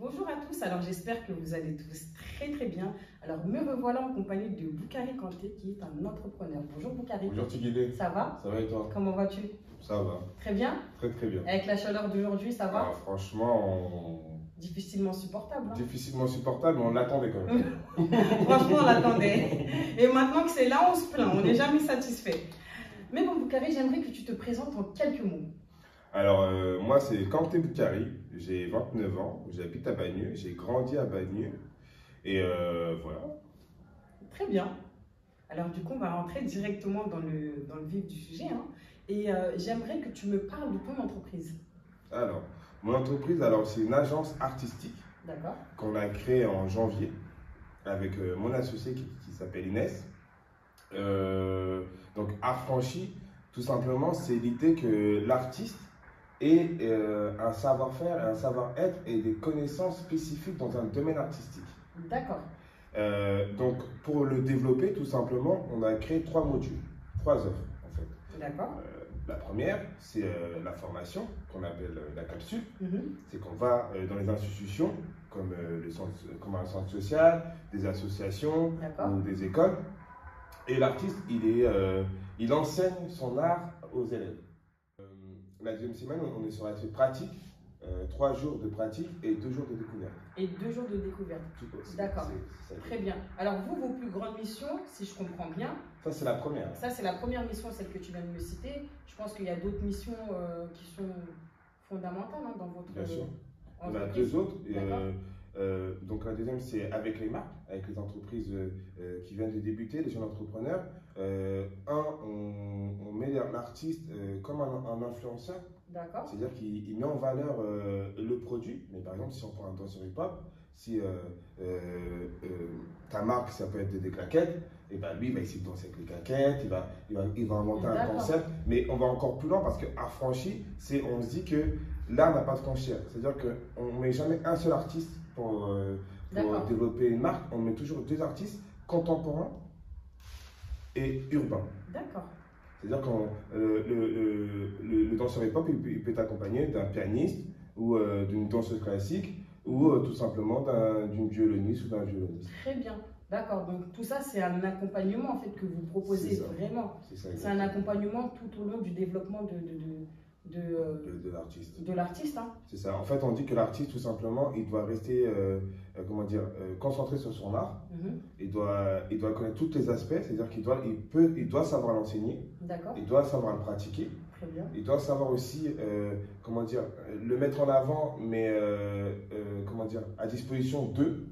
Bonjour à tous, alors j'espère que vous allez tous très bien. Alors me revoilà en compagnie de Boukari Kanté qui est un entrepreneur. Bonjour Boukari. Bonjour Tigidé. Ça va? Ça va et toi? Comment vas-tu? Ça va. Très bien? Très bien. Avec la chaleur d'aujourd'hui, ça va? Franchement, Difficilement supportable. Hein? difficilement supportable, mais on l'attendait quand même. Franchement, on l'attendait. Et maintenant que c'est là, on se plaint, on n'est jamais satisfait. Mais bon Boukari, j'aimerais que tu te présentes en quelques mots. Alors, moi c'est Kanté Boukari, j'ai 29 ans, j'habite à Bagneux, j'ai grandi à Bagneux, et voilà. Très bien. Alors du coup, on va rentrer directement dans le vif du sujet. Hein. Et j'aimerais que tu me parles de ton entreprise. Alors, mon entreprise, c'est une agence artistique qu'on a créée en janvier avec mon associé qui s'appelle Inès. Donc, affranchi, tout simplement, c'est l'idée que l'artiste ait un savoir-faire, un savoir-être et des connaissances spécifiques dans un domaine artistique. D'accord. Donc, pour le développer, tout simplement, on a créé 3 modules, 3 offres en fait. D'accord. La première, c'est la formation, qu'on appelle la capsule. C'est qu'on va dans les institutions, comme un centre social, des associations ou des écoles. Et l'artiste, il enseigne son art aux élèves. La deuxième semaine, on est sur l'aspect pratique. 3 jours de pratique et 2 jours de découverte. Et 2 jours de découverte. D'accord. Très bien. Alors vous, vos plus grandes missions, si je comprends bien. Ça, c'est la première. Ça, c'est la première mission, celle que tu viens de me citer. Je pense qu'il y a d'autres missions qui sont fondamentales hein, dans votre Bien sûr. On a entreprise. 2 autres. Donc la deuxième, c'est avec les marques, avec les entreprises qui viennent de débuter, les jeunes entrepreneurs. On met l'artiste comme un influenceur. C'est-à-dire qu'il met en valeur le produit. Mais par exemple, si on prend un danseur hip-hop, si ta marque, ça peut être des claquettes, et ben lui, il va essayer de danser avec les claquettes, il va inventer un concept. Mais on va encore plus loin parce qu'affranchi, on se dit que l'art n'a pas de frontières. C'est-à-dire qu'on ne met jamais un seul artiste pour développer une marque. On met toujours 2 artistes contemporains et urbains. D'accord. C'est-à-dire que le danseur hip-hop, il peut être accompagné d'un pianiste ou d'une danseuse classique ou tout simplement d'une violoniste ou d'un violoniste. Très bien. D'accord. Donc tout ça, c'est un accompagnement en fait que vous proposez vraiment. C'est un accompagnement tout au long du développement de l'artiste. Hein. C'est ça. En fait, on dit que l'artiste, tout simplement, il doit rester concentré sur son art. Il doit connaître tous les aspects, c'est-à-dire qu'il doit savoir l'enseigner. Il doit savoir le pratiquer. Très bien. Il doit savoir aussi le mettre en avant, mais à disposition d'eux.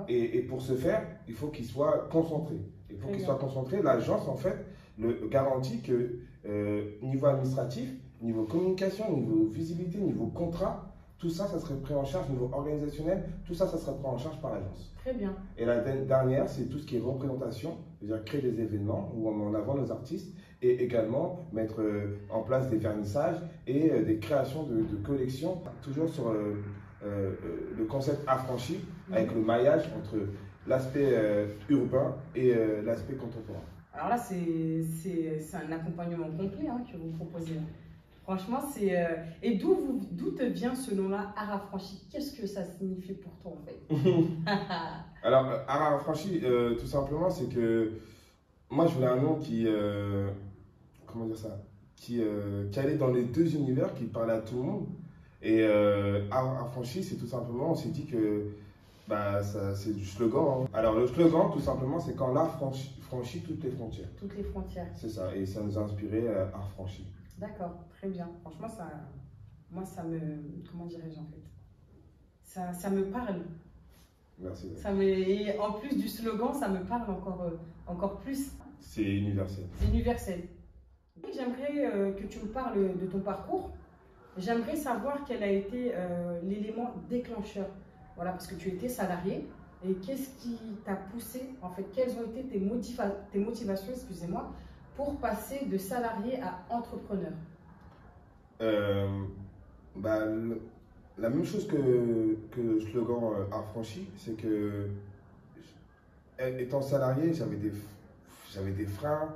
Et pour ce faire, il faut qu'il soit concentré. Et pour qu'il soit concentré, l'agence, en fait, garantit que niveau administratif, niveau communication, niveau visibilité, niveau contrat, tout ça, ça serait pris en charge, niveau organisationnel, tout ça, ça serait pris en charge par l'agence. Très bien. Et la dernière, c'est tout ce qui est représentation, c'est-à-dire créer des événements où on met en avant nos artistes et également mettre en place des vernissages et des créations de collections, toujours sur le concept affranchi, avec le maillage entre l'aspect urbain et l'aspect contemporain. Alors là, c'est un accompagnement complet hein, que vous proposez. Franchement, c'est... Et d'où te vient ce nom-là, art affranchi? Qu'est-ce que ça signifie pour toi, en fait? Alors, art affranchi, tout simplement, c'est que moi, je voulais un nom qui... comment dire ça? Qui allait dans les 2 univers, qui parlait à tout le monde. Et art affranchi, c'est tout simplement, on s'est dit que... c'est du slogan. Hein. Alors, le slogan, tout simplement, c'est quand l'art franchit toutes les frontières. Toutes les frontières. C'est ça, et ça nous a inspiré art franchi. D'accord, très bien. Franchement, moi, ça me... Comment dirais-je en fait? Ça me parle. Merci. Et en plus du slogan, ça me parle encore plus. C'est universel. C'est universel. J'aimerais que tu me parles de ton parcours. J'aimerais savoir quel a été l'élément déclencheur. Voilà, parce que tu étais salarié. Et qu'est-ce qui t'a poussé, en fait, quelles ont été tes motivations, excusez-moi, pour passer de salarié à entrepreneur? La même chose que le slogan affranchi, c'est que étant salarié, j'avais des freins.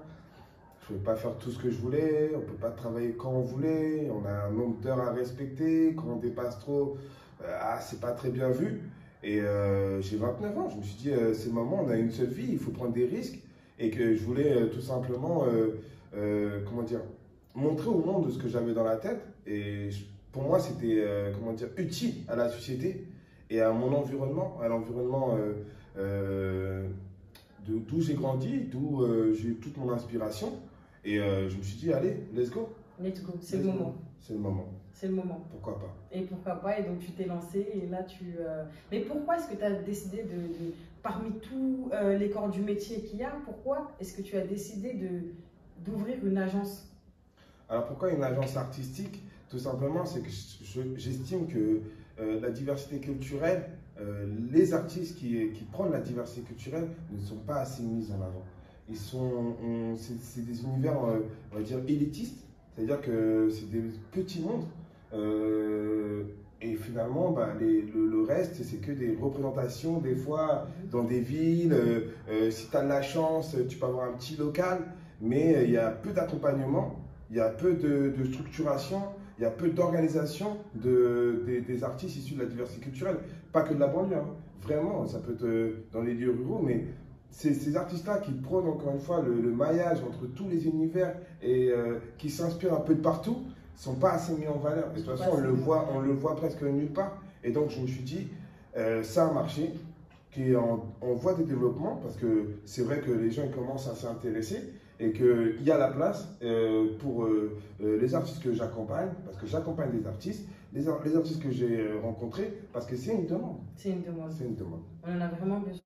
Je ne pouvais pas faire tout ce que je voulais, on ne peut pas travailler quand on voulait, on a un nombre d'heures à respecter, quand on dépasse trop, ah, c'est pas très bien vu. Et j'ai 29 ans, je me suis dit, c'est le moment, on a une seule vie, il faut prendre des risques. Et que je voulais tout simplement, comment dire, montrer au monde ce que j'avais dans la tête. Et pour moi, c'était, comment dire, utile à la société et à mon environnement, à l'environnement d'où j'ai grandi, d'où j'ai eu toute mon inspiration. Et je me suis dit, allez, let's go. Let's go, c'est le moment. C'est le moment. C'est le moment. Pourquoi pas. Et pourquoi pas, et donc tu t'es lancé, et là tu... Mais pourquoi est-ce que tu as décidé parmi tous les corps du métier qu'il y a, pourquoi est-ce que tu as décidé d'ouvrir une agence? Alors pourquoi une agence artistique? Tout simplement, c'est que j'estime que la diversité culturelle, les artistes qui prennent la diversité culturelle ne sont pas assez mis en avant. C'est des univers, on va dire, élitistes, c'est-à-dire que c'est des petits mondes. Et finalement, bah, le reste, c'est que des représentations, des fois, dans des villes. Si tu as de la chance, tu peux avoir un petit local, mais il y a peu d'accompagnement, il y a peu de structuration, il y a peu d'organisation des artistes issus de la diversité culturelle. Pas que de la banlieue, hein. Vraiment, ça peut être dans les lieux ruraux, mais ces artistes-là qui prônent encore une fois le maillage entre tous les univers et qui s'inspirent un peu de partout, ne sont pas assez mis en valeur. Et de toute façon, on le voit presque nulle part. Et donc, je me suis dit, ça a marché, qui est en voie de développement, parce que c'est vrai que les gens commencent à s'intéresser et qu'il y a la place pour les artistes que j'accompagne, parce que j'accompagne des artistes, les artistes que j'ai rencontrés, parce que c'est une demande. C'est une demande. C'est une demande. On en a vraiment besoin.